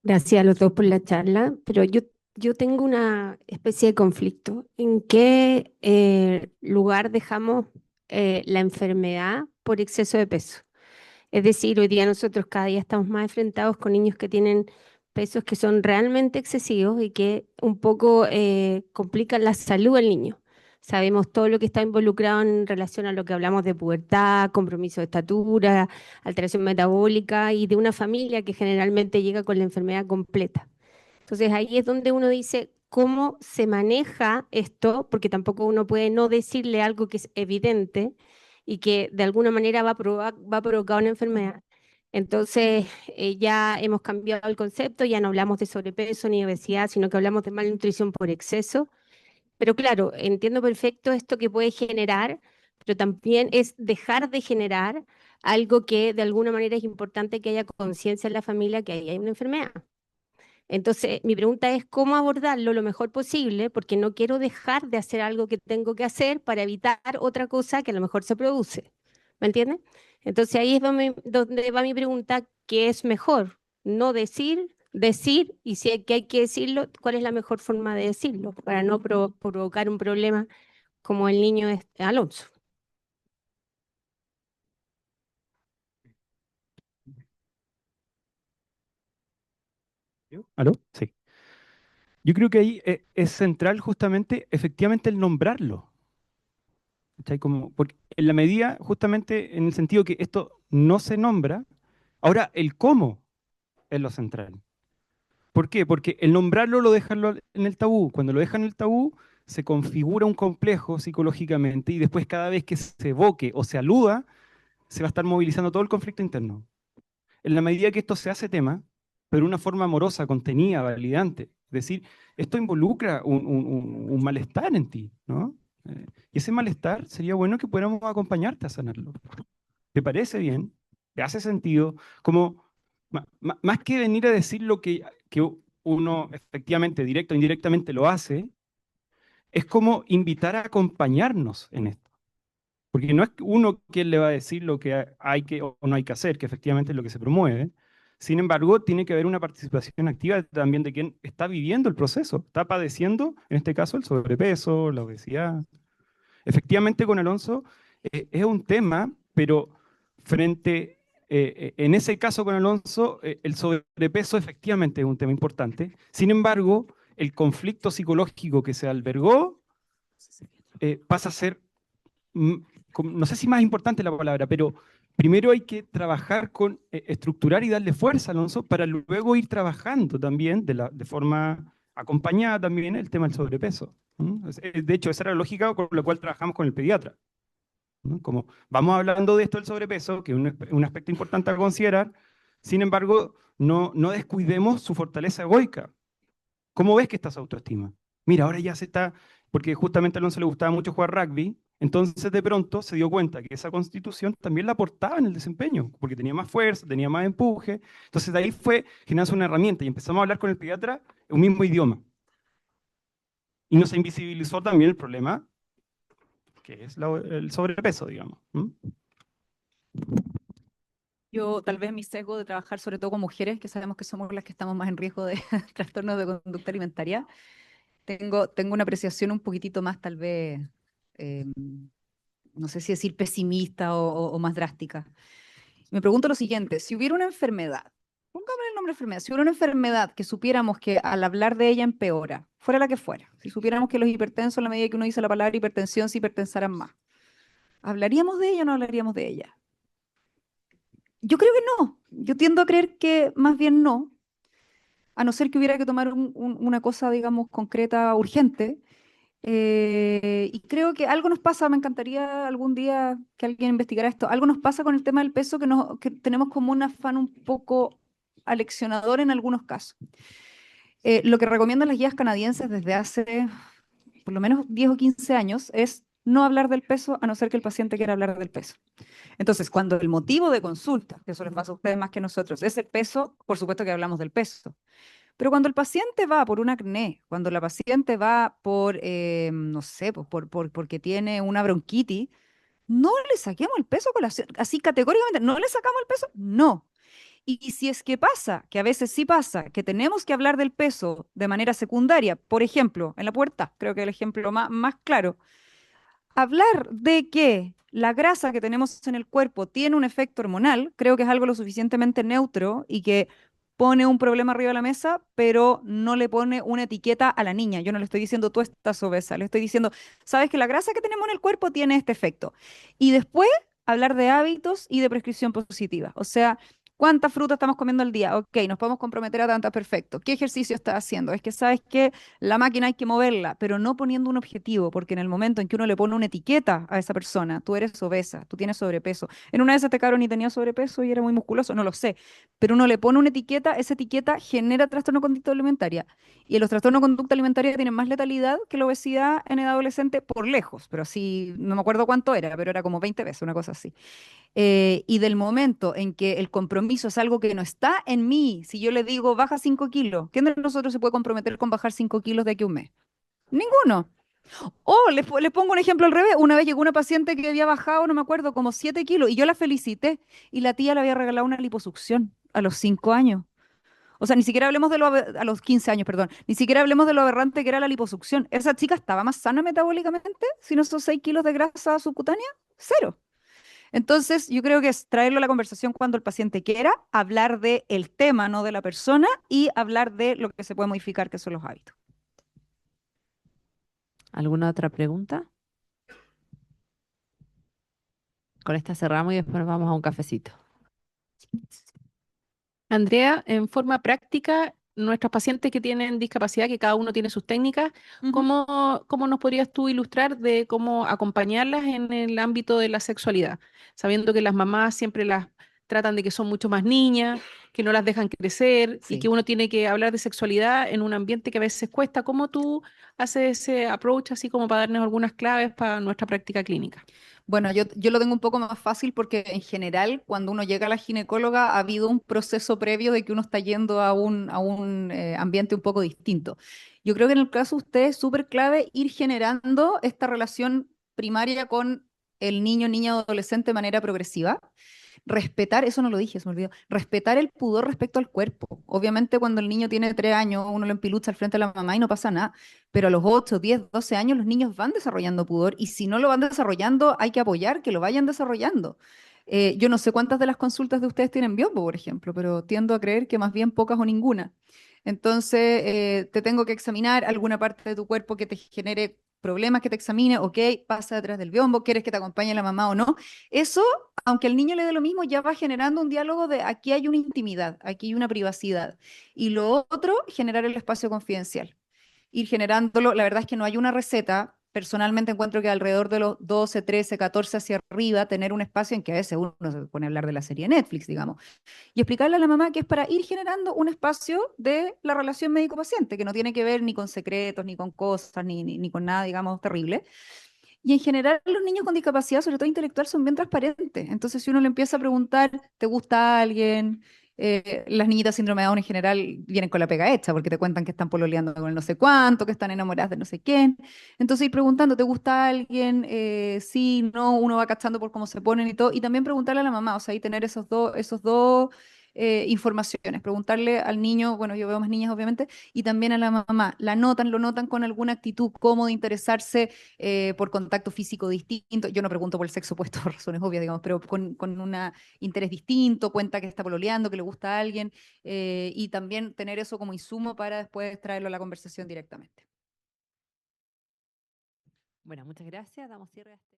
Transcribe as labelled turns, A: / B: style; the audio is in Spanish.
A: Gracias a los dos por la charla, pero yo tengo una especie de conflicto. ¿En qué lugar dejamos la enfermedad por exceso de peso? Es decir, hoy día nosotros cada día estamos más enfrentados con niños que tienen pesos que son realmente excesivos y que un poco complican la salud del niño. Sabemos todo lo que está involucrado en relación a lo que hablamos de pubertad, compromiso de estatura, alteración metabólica y de una familia que generalmente llega con la enfermedad completa. Entonces ahí es donde uno dice cómo se maneja esto, porque tampoco uno puede no decirle algo que es evidente y que de alguna manera va a provocar una enfermedad. Entonces ya hemos cambiado el concepto, ya no hablamos de sobrepeso ni obesidad, sino que hablamos de malnutrición por exceso. Pero claro, entiendo perfecto esto que puede generar, pero también es dejar de generar algo que de alguna manera es importante que haya conciencia en la familia que ahí hay una enfermedad. Entonces, mi pregunta es cómo abordarlo lo mejor posible, porque no quiero dejar de hacer algo que tengo que hacer para evitar otra cosa que a lo mejor se produce. ¿Me entiendes? Entonces ahí es donde va mi pregunta, ¿qué es mejor? No decir, decir, y si hay que decirlo, ¿cuál es la mejor forma de decirlo para no provocar un problema como el niño Alonso?
B: ¿Yo? ¿Aló? Sí. Yo creo que ahí es central justamente, efectivamente, el nombrarlo. ¿Cachai? Como, porque en la medida, justamente en el sentido que esto no se nombra, ahora el cómo es lo central. ¿Por qué? Porque el nombrarlo lo dejan en el tabú. Cuando lo dejan en el tabú, se configura un complejo psicológicamente y después cada vez que se evoque o se aluda, se va a estar movilizando todo el conflicto interno. En la medida que esto se hace tema, pero de una forma amorosa, contenida, validante. Es decir, esto involucra un malestar en ti, ¿no? Y ese malestar sería bueno que pudiéramos acompañarte a sanarlo. ¿Te parece bien? ¿Te hace sentido? Como, más que venir a decir lo que uno efectivamente, directo o indirectamente lo hace, es como invitar a acompañarnos en esto. Porque no es uno quien le va a decir lo que hay que o no hay que hacer, que efectivamente es lo que se promueve. Sin embargo, tiene que haber una participación activa también de quien está viviendo el proceso, está padeciendo, en este caso, el sobrepeso, la obesidad. Efectivamente, con Alonso es un tema, pero en ese caso con Alonso, el sobrepeso efectivamente es un tema importante. Sin embargo, el conflicto psicológico que se albergó pasa a ser mm, no sé si más importante la palabra, pero primero hay que trabajar con, estructurar y darle fuerza, Alonso, para luego ir trabajando también de forma acompañada también el tema del sobrepeso. ¿Mm? De hecho, esa era la lógica con la cual trabajamos con el pediatra. ¿No? Como vamos hablando de esto del sobrepeso, que es un aspecto importante a considerar, sin embargo, no descuidemos su fortaleza egoica. ¿Cómo ves que está su autoestima? Mira, ahora ya se está, porque justamente a Alonso le gustaba mucho jugar rugby, entonces de pronto se dio cuenta que esa constitución también la aportaba en el desempeño, porque tenía más fuerza, tenía más empuje. Entonces de ahí fue generando una herramienta y empezamos a hablar con el pediatra un mismo idioma. Y nos invisibilizó también el problema, que es el sobrepeso, digamos. ¿Mm?
C: Yo, tal vez mi sesgo de trabajar sobre todo con mujeres, que sabemos que somos las que estamos más en riesgo de trastornos de conducta alimentaria, tengo una apreciación un poquitito más, tal vez, eh, no sé si decir pesimista o más drástica. Me pregunto lo siguiente, si hubiera una enfermedad, póngame el nombre de enfermedad, si hubiera una enfermedad que supiéramos que al hablar de ella empeora, fuera la que fuera, si supiéramos que los hipertensos, a la medida que uno dice la palabra hipertensión, se hipertensaran más, ¿hablaríamos de ella o no hablaríamos de ella? Yo creo que no. Yo tiendo a creer que más bien no, a no ser que hubiera que tomar una cosa, digamos, concreta, urgente. Y creo que algo nos pasa, me encantaría algún día que alguien investigara esto, algo nos pasa con el tema del peso que tenemos como un afán un poco aleccionador en algunos casos. Lo que recomiendan las guías canadienses desde hace por lo menos 10 o 15 años es no hablar del peso a no ser que el paciente quiera hablar del peso. Entonces, cuando el motivo de consulta, que eso les pasa a ustedes más que a nosotros, es el peso, por supuesto que hablamos del peso. Pero cuando el paciente va por un acné, cuando la paciente va por, no sé, pues porque tiene una bronquitis, no le saquemos el peso así categóricamente, ¿no le sacamos el peso? No. Y si es que pasa, que a veces sí pasa, que tenemos que hablar del peso de manera secundaria, por ejemplo, en la pubertad, creo que el ejemplo más claro, hablar de que la grasa que tenemos en el cuerpo tiene un efecto hormonal, creo que es algo lo suficientemente neutro y que pone un problema arriba de la mesa, pero no le pone una etiqueta a la niña. Yo no le estoy diciendo tú estás obesa, le estoy diciendo, sabes que la grasa que tenemos en el cuerpo tiene este efecto. Y después hablar de hábitos y de prescripción positiva. O sea, ¿cuántas frutas estamos comiendo al día? Ok, nos podemos comprometer a tantas, perfecto. ¿Qué ejercicio estás haciendo? Es que sabes que la máquina hay que moverla, pero no poniendo un objetivo, porque en el momento en que uno le pone una etiqueta a esa persona, tú eres obesa, tú tienes sobrepeso. En una de esas este cabrón ni tenía sobrepeso y era muy musculoso, no lo sé, pero uno le pone una etiqueta, esa etiqueta genera trastorno de conducta alimentaria. Y los trastornos de conducta alimentaria tienen más letalidad que la obesidad en edad adolescente por lejos, pero así, no me acuerdo cuánto era, pero era como 20 veces, una cosa así. Y del momento en que el compromiso es algo que no está en mí, si yo le digo baja 5 kilos, ¿quién de nosotros se puede comprometer con bajar 5 kilos de aquí a un mes? Ninguno. O les pongo un ejemplo al revés. Una vez llegó una paciente que había bajado, no me acuerdo, como 7 kilos y yo la felicité y la tía le había regalado una liposucción a los 5 años. O sea, ni siquiera hablemos de a los 15 años, perdón, ni siquiera hablemos de lo aberrante que era la liposucción. Esa chica estaba más sana metabólicamente sin esos 6 kilos de grasa subcutánea, cero. Entonces, yo creo que es traerlo a la conversación cuando el paciente quiera, hablar de el tema, no de la persona, y hablar de lo que se puede modificar, que son los hábitos.
D: ¿Alguna otra pregunta? Con esta cerramos y después nos vamos a un cafecito.
E: Andrea, en forma práctica, nuestros pacientes que tienen discapacidad, que cada uno tiene sus técnicas,
C: Ujú.
E: ¿cómo nos podrías tú ilustrar de cómo acompañarlas en el ámbito de la sexualidad? Sabiendo que las mamás siempre las tratan de que son mucho más niñas, que no las dejan crecer y que
C: Sí.
E: uno tiene que hablar de sexualidad en un ambiente que a veces cuesta. ¿Cómo tú haces ese approach así como para darnos algunas claves para nuestra práctica clínica?
C: Bueno, yo lo tengo un poco más fácil porque en general cuando uno llega a la ginecóloga ha habido un proceso previo de que uno está yendo a un ambiente un poco distinto. Yo creo que en el caso de usted es súper clave ir generando esta relación primaria con el niño, niña o adolescente de manera progresiva. Respetar, eso no lo dije, se me olvidó, respetar el pudor respecto al cuerpo. Obviamente cuando el niño tiene 3 años, uno lo empilucha al frente de la mamá y no pasa nada, pero a los 8, 10, 12 años los niños van desarrollando pudor y si no lo van desarrollando, hay que apoyar que lo vayan desarrollando. Yo no sé cuántas de las consultas de ustedes tienen biombo, por ejemplo, pero tiendo a creer que más bien pocas o ninguna. Entonces, te tengo que examinar alguna parte de tu cuerpo que te genere problemas, que te examine, ok, pasa detrás del biombo, quieres que te acompañe la mamá o no. Eso, aunque al niño le dé lo mismo, ya va generando un diálogo de aquí hay una intimidad, aquí hay una privacidad. Y lo otro, generar el espacio confidencial, ir generándolo. La verdad es que no hay una receta. Personalmente encuentro que alrededor de los 12, 13, 14 hacia arriba, tener un espacio en que a veces uno se pone a hablar de la serie Netflix, digamos, y explicarle a la mamá que es para ir generando un espacio de la relación médico-paciente, que no tiene que ver ni con secretos, ni con cosas, ni con nada, digamos, terrible. Y en general los niños con discapacidad, sobre todo intelectual, son bien transparentes. Entonces, si uno le empieza a preguntar, ¿te gusta alguien? Las niñitas síndrome de Down en general vienen con la pega hecha porque te cuentan que están pololeando con el no sé cuánto, que están enamoradas de no sé quién. Entonces, ir preguntando, ¿te gusta alguien? Sí, no, uno va cachando por cómo se ponen y todo. Y también preguntarle a la mamá, o sea, y tener esos dos informaciones. Preguntarle al niño, bueno, yo veo más niñas obviamente, y también a la mamá. Lo notan con alguna actitud como de interesarse por contacto físico distinto. Yo no pregunto por el sexo opuesto por razones obvias, digamos, pero con un interés distinto, cuenta que está pololeando, que le gusta a alguien, y también tener eso como insumo para después traerlo a la conversación directamente.
D: Bueno, muchas gracias. Damos cierre a este.